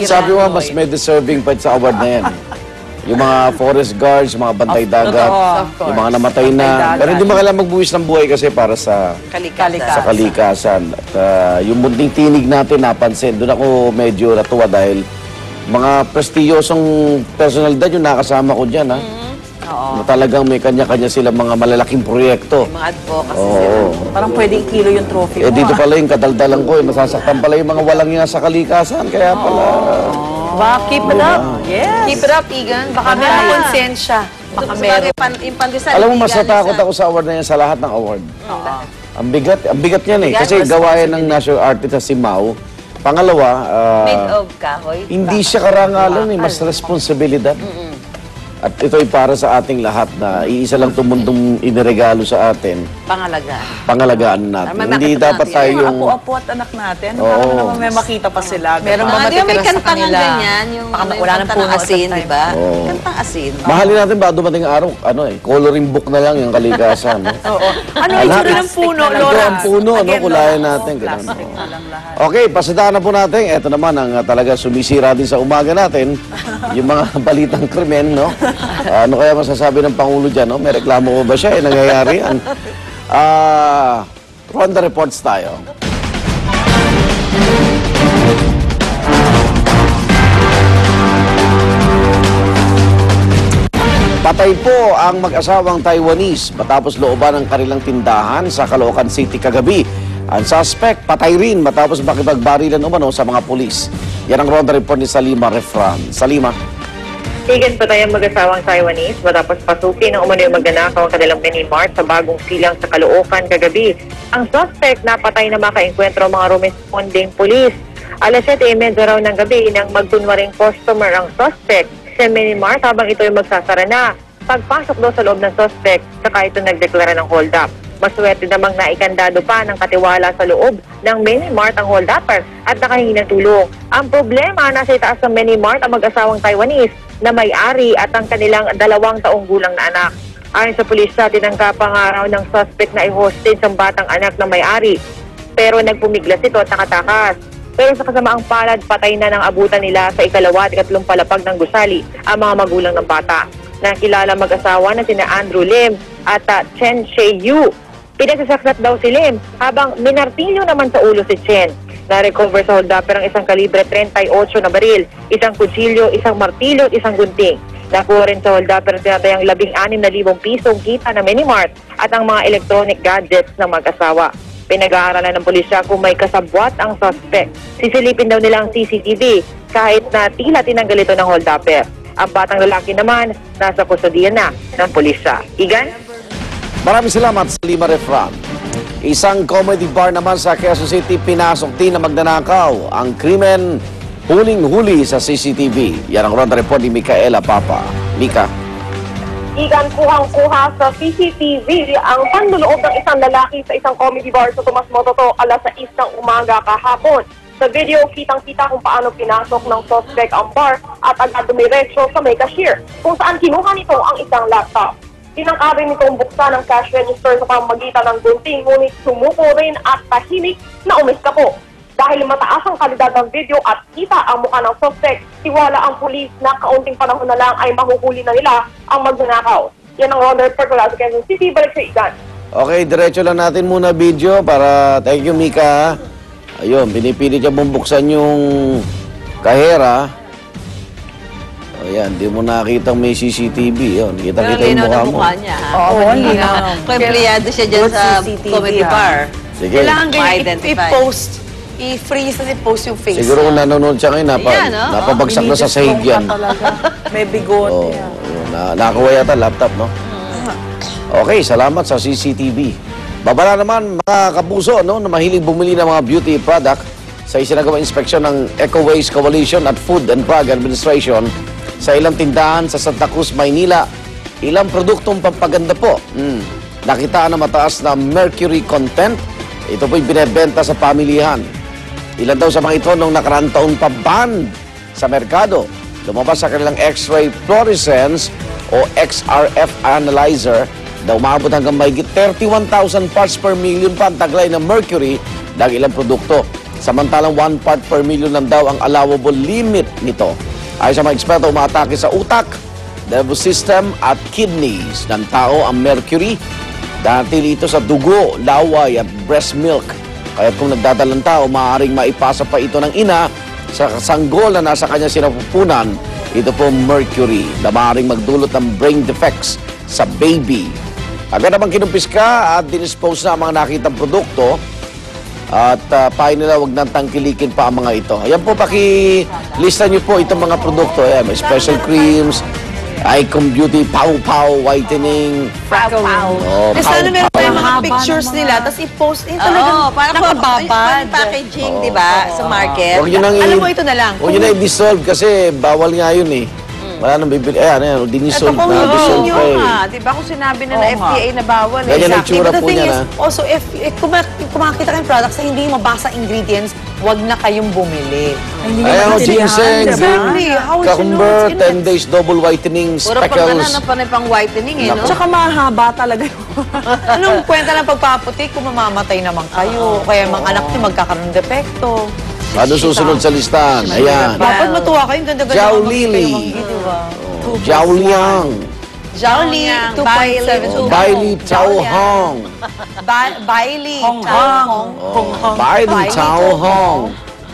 Sabi mo, mas may deserving pa sa award na yan. Yung mga forest guards, yung mga bantay dagat, yung mga namatay na. Pero hindi mo kailangan magbuwis ng buhay kasi para sa kalikasan. At yung munting tinig natin napansin, doon ako medyo natuwa dahil mga prestiyosong personalidad yung nakasama ko dyan, ha? Na talagang may kanya-kanya sila mga malalaking proyekto. Mga advocacy sila. Parang pwedeng kilo yung trophy mo. Dito pala yung kadaldalan ko, nasasaktan pala yung mga walang nga sa kalikasan. Kaya pala... Keep it up. Yes. Keep it up, Igan. Baka may konsensya. Baka meron. Alam mo, mas natakot ako sa award na yan sa lahat ng award. Ang bigat niyan eh. Kasi gawayan ng national artist na si Mau. Pangalawa, made of kahoy. Hindi siya karangalan eh, mas responsibilidad. At ito'y para sa ating lahat na iisa lang tumundong iniregalo sa atin. Pangalagaan natin. Hindi dapat tayo yung... Apo-apo at anak natin. Parang naman may makita pa sila. Meron ba matitira sa kanila? Ganyan, yung wala ng puno asin, di ba? Kantang asin. Mahalin natin ba dumating araw, coloring book na lang yung kalikasan. Ano yung itsura ng puno, Laura? Ang puno, kulayan natin. Okay, pasadaan na po natin. Ito naman ang talaga sumisira din sa umaga natin. Yung mga balitang krimen, no? Ano kaya masasabi ng Pangulo dyan, no? May reklamo ko ba siya? Nangyayari yan. Ronda reports tayo. Patay po ang mag-asawang Taiwanese matapos looban ng kanilang tindahan sa Caloocan City kagabi. Ang suspect patay rin matapos makipagbarilan umano sa mga pulis. Yan ang Ronda report ni Salima Refran. Salima. Igan patay ang mag-asawang Taiwanese matapos pasukin ng umano yung magnanakaw ang kanilang mini-mart sa bagong silang sa Caloocan kagabi. Ang suspect napatay na makaengkwentro mga rumesponding pulis. Alas 7:30 raw ng gabi nang magkunwaring customer ang suspect sa mini-mart habang ito ay magsasara na. Pagpasok daw sa loob ng suspect, saka ito nagdeklara ng hold-up. Maswerte namang naikandado pa ng katiwala sa loob ng mini-mart ang hold-upper at nakahingi ng tulong. Ang problema, nasa itaas ng mini-mart ang mag-asawang Taiwanese na may-ari at ang kanilang 2 taong gulang na anak. Ayon sa pulisya, tinangka pangaraw ng suspect na i-hostage ang batang anak ng may-ari. Pero nagpumiglas ito at nakatakas. Pero sa kasamaang palad, patay na ng abutan nila sa 2 at 3 palapag ng gusali ang mga magulang ng bata. Nakilala mag-asawa na sina Andrew Lim at Chen Shei-yu. Pinagsasaklat daw si Lim habang minartilyo naman sa ulo si Chen. Na-recover sa hold-upper ang isang kalibre 38 na baril, isang kutsilyo, isang martilyo at isang gunting. Nakuha rin sa hold-upper tinatayang 16,000 pisong kita na mini-mart at ang mga electronic gadgets ng mag-asawa. Pinag-aaralan ng pulisya kung may kasabwat ang suspect. Sisilipin daw nila ang CCTV kahit na tila tinanggal ito ng hold-upper. Ang batang lalaki naman nasa kustodiyan na ng pulisya. Igan? Maraming salamat sa Salima Refran. Isang comedy bar naman sa Quezon City, pinasok din na magnanakaw. Ang krimen, huling-huli sa CCTV. Yan ang Ronda report ni Micaela Papa. Mika. Igan, kuhang-kuha sa CCTV ang panluloob ng isang lalaki sa isang comedy bar sa Tomas Mototo alas 6 ng umaga kahapon. Sa video, kitang-kita kung paano pinasok ng suspect ang bar at agad dumiretso sa may cashier, kung saan kinuha nito ang isang laptop. Tinangkarin nitong buksan ng cash register sa pamamagitan ng gunting, ngunit sumuko rin at tahimik na umiskapo. Dahil mataas ang kalidad ng video at kita ang mukha ng suspect, tiwala ang pulis na kaunting panahon na lang ay mahuhuli na nila ang magnanakaw. Yan ang Ronda report mula sa Quezon City. Balik sa Igan. Okay, diretso lang natin muna video para... Thank you, Mika. Ayun, pinipili niya bubuksan yung kahera. Ayan, di mo nakita may CCTV. Yun, kita-kita yung mukha mo. Niya, Oo, kung empleyado siya dyan sa comedy bar. Sige. Kailangan ganyan, i-post, i-freeze at i-post yung face. Siguro kung nanonood siya ngayon, napabagsak na sa sahig yan. May bigote. Nakakuha yata laptop, no? Okay, salamat sa CCTV. Babala naman mga kapuso, no, na mahilig bumili ng mga beauty product sa isinagawang inspeksyon ng Eco Waste Coalition at Food and Drug Administration sa ilang tindahan sa Santa Cruz, Maynila. Ilang produktong pampaganda po. Nakitaan na mataas na mercury content. Ito po'y binebenta sa pamilihan. Ilan daw sa mga ito nung nakaraang taon pa ban sa merkado. Lumabas sa kanilang X-ray fluorescence o XRF analyzer na umabot hanggang mahigit 31,000 parts per million pa ang taglay ng mercury ng ilang produkto. Samantalang 1 part per million lang daw ang allowable limit nito. Ayon sa mga eksperto, umaatake sa utak, nervous system at kidneys ng tao ang mercury. Dahil ito sa dugo, laway at breast milk. Kaya kung nagdadalang tao, maaaring maipasa pa ito ng ina sa sanggol na nasa kanya sinapupunan. Ito po mercury na maaaring magdulot ng brain defects sa baby. Agad namang kinumpiska at dinispose na ang mga nakitang produkto at payo nila huwag nang tangkilikin pa ang mga ito. Ayan po, pakilista nyo po itong mga produkto. Ayan, may special creams, Icon Beauty, Pow Pow, Whitening. Oh, Sana meron Pow pa yung Pow. mga pictures nila, tapos i-post. Eh, Oo, talagang parang nakababad. packaging, di ba? Sa market. Huwag nyo nang Alam mo, ito na lang. Huwag nyo na i-dissolve kasi bawal nga yun eh. Wala nang bibili. Ayan, Ito dinissolve kung na, dissolve nyo pa eh. nga, di ba kung sinabi na FDA na bawal. Ganyan ang Exactly. itsura But the po thing niya, is, also, if kung makikita kayong products na hindi mabasa ingredients, wag na kayong bumili. Ayan, ginseng, Exactly. How would you know cucumber, what's in 10 days double whitening, Puro pang speckles. panay pang whitening eh, no? Tsaka mahaba talaga yun. Anong kwenta ng pagpaputi kung mamamatay naman kayo? Kaya mga anak niyo magkakaroon ng depekto. Ano susunod sa listahan? Ayan. Dapat matuwa kayo. Ganda-ganda Jiao mga Lily. magkakaroon, di ba? Jiao Liang. Jiaoli, 2.72. Bailey Chao Hong. Bailey. Hong Bailey Chao Hong.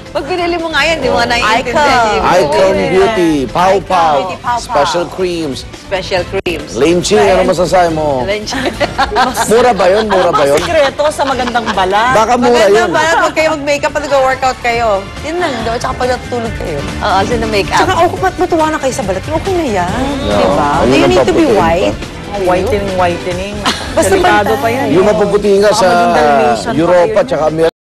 Pag binili mo nga yan, di mo nga naiintindihan Icon. yung Icon Beauty, Pow Pow, Beauty, Pow Pow. Special Creams. special creams. Lynching, ano masasabi mo? Mura ba yun? Mura ba yun? Sikreto sa magandang balat. Baka mura Maganda yun. balat, huwag kayo mag-makeup at nag-workout kayo. Yun lang, di ba? Tsaka pag natutulog kayo. Oo, kasi na make-up. Tsaka kung matuwa na kayo sa balat, okay na yan. Yeah. Di ba? Ayun Do you ang need to be paputihin pa. white? Whitening. Basta Delikado pantay. pa yan. Yung mapuputi nga Baka sa maging Dalmatian pa Europa yun. at Amerika.